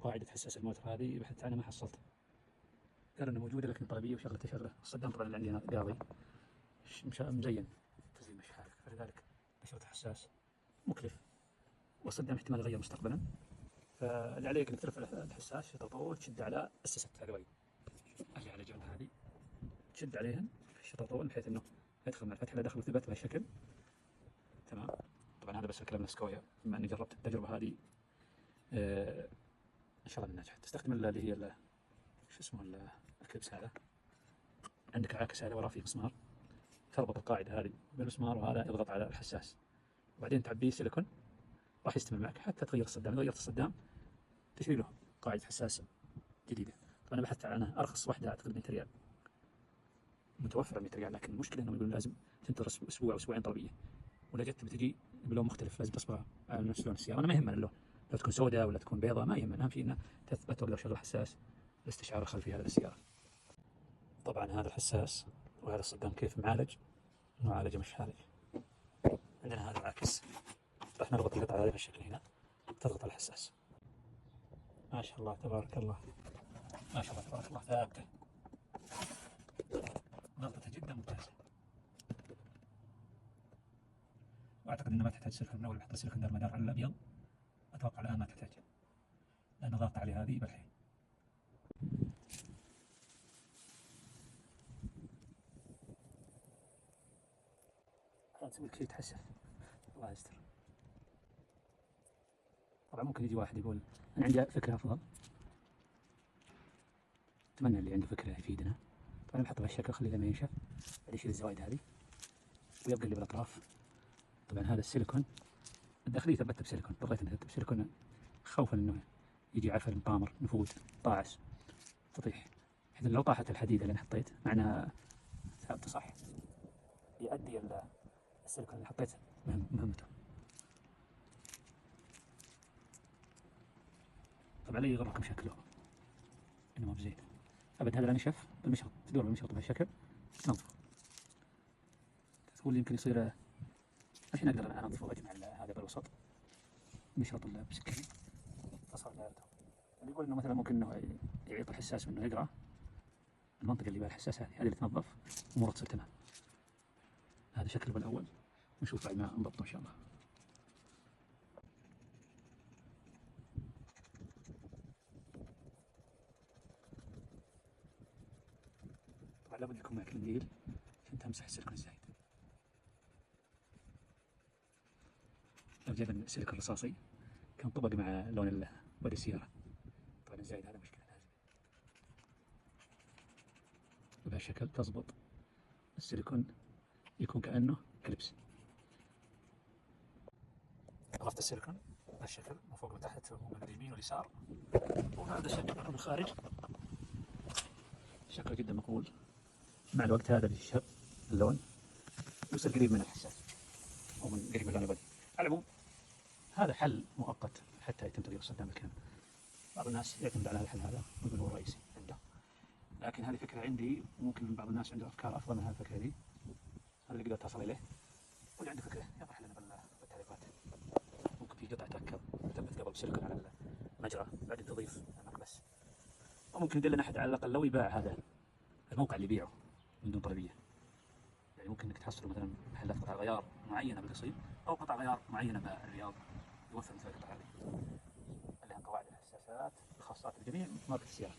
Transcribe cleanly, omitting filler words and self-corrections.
قاعدة حساس الموتر هذه بحثت عنها ما حصلتها. قال إنها موجودة لكن طلبية وشغلة شغلة. الصدام طبعا اللي عندي هنا قاضي مزين تزيين مش عارف، فلذلك نشرة حساس مكلف، والصدام احتمال يغير مستقبلا. فاللي عليك انك ترفع الحساس شططه وتشد على السست هذول اللي على جنب هذه، تشد عليهن شططون بحيث انه يدخل مع الفتحة. اذا دخل وثبت بهالشكل تمام. طبعا هذا بس الكلام نسكويا، بما اني جربت التجربة هذه ان شاء الله من نجحت. تستخدم اللي هي شو اسمه الكبس هذا، عندك عاكس هذا وراه فيه مسمار، تربط القاعدة هذه بالمسمار وهذا يضغط على الحساس، وبعدين تعبيه سيليكون راح يستمر معك حتى تغير الصدام. إذا غيرت الصدام تشتري له قاعدة حساس جديدة. طبعا أنا بحثت عنها أرخص واحدة أعتقد 100 ريال، متوفرة 100 ريال، لكن المشكلة إنهم يقولون لازم تنتظر أسبوع أو أسبوعين طلبية، ولا جت بتجي بلون مختلف لازم تصبغها على نفس لون السيارة. أنا ما يهمني اللون، لو تكون سوداء ولا تكون بيضاء ما يهمني، أهم شيء إنها تثبت وأقدر أشغل حساس الاستشعار الخلفي هذا للسيارة. طبعا هذا الحساس وهذا الصدام كيف معالج ومعالجة مش عالج. عندنا هذا العكس، راح نربط القطعة هذه بالشكل هنا، تضغط على الحساس. ما شاء الله تبارك الله، ما شاء الله تبارك الله، ثابتة، ضغطتها جدا ممتازة. واعتقد انها ما تحتاج سلك من اول، بحط السلك دار مدار على الابيض، اتوقع الان ما تحتاج لان ضغط عليه هذه بالحين. نسوي لك شيء يتحسف، الله يستر. طبعا ممكن يجي واحد يقول انا عندي فكرة افضل، اتمنى اللي عنده فكرة يفيدنا. طبعا بحطه بهالشكل، خليه لما ينشف بعد يشيل الزوايد هذه ويبقى اللي بالاطراف. طبعا هذا السيليكون الداخلية ثبتها بسيليكون، بغيت اني اثبت بسيليكون خوفا انه يجي عفن طامر نفود طاعس تطيح، بحيث لو طاحت الحديدة اللي انا حطيت معناها ثابتة صح، يؤدي السيليكون اللي حطيته مهمته. طبعا لا يغركم شكله انه ما بزين ابد. هذا نشف بالمشرط، تدور بالمشرط بهالشكل تنظفه. تقول يمكن يصير الحين اقدر انا انظفه واجمع هذا بالوسط مشرط بسكين فصار دائرته. اللي يقول انه مثلا ممكن انه يعيط الحساس منه يقرا المنطقه اللي بها الحساس هذه اللي تنظف اموره تصير تمام. هذا شكله بالاول، نشوف بعد ما نضبطه ان شاء الله. طبعا لابد يكون معك منديل عشان تمسح السيليكون الزايد. لو جايب السيليكون رصاصي كان طبق مع لون بودي السيارة. طبعا الزايد هذا مشكلة، لازم بهالشكل تضبط السيليكون يكون كأنه كلبس. ضفت السيليكون بهالشكل من فوق وتحت ومن اليمين واليسار، وهذا شكل من الخارج شكله جدا مقبول. مع الوقت هذا بيشهب اللون ويصير قريب من الحساس أو من قريب من اللون البني. على العموم هذا حل مؤقت حتى يتم تغيير الصدام بالكامل. بعض الناس يعتمد على هذا الحل هذا ويقول هو الرئيسي عنده، لكن هذه فكرة عندي، وممكن بعض الناس عنده أفكار أفضل من هذه الفكرة دي. هذا اللي قدرت أصل إليه، واللي عنده فكرة يطرح لنا بالتعليقات. ممكن في قطعة تركب ثبت قبل بسيليكون على المجرى بعدين تضيف مكبس، وممكن يدلنا أحد على الأقل لو يباع هذا الموقع اللي يبيعه من دون طلبية. يعني ممكن إنك تحصل مثلا محلات قطع غيار معينة بالقصيم أو قطع غيار معينة بالرياض يوفر مثل القطع هذه اللي هي قواعد الحساسات الخاصة بجميع ماركة السيارات.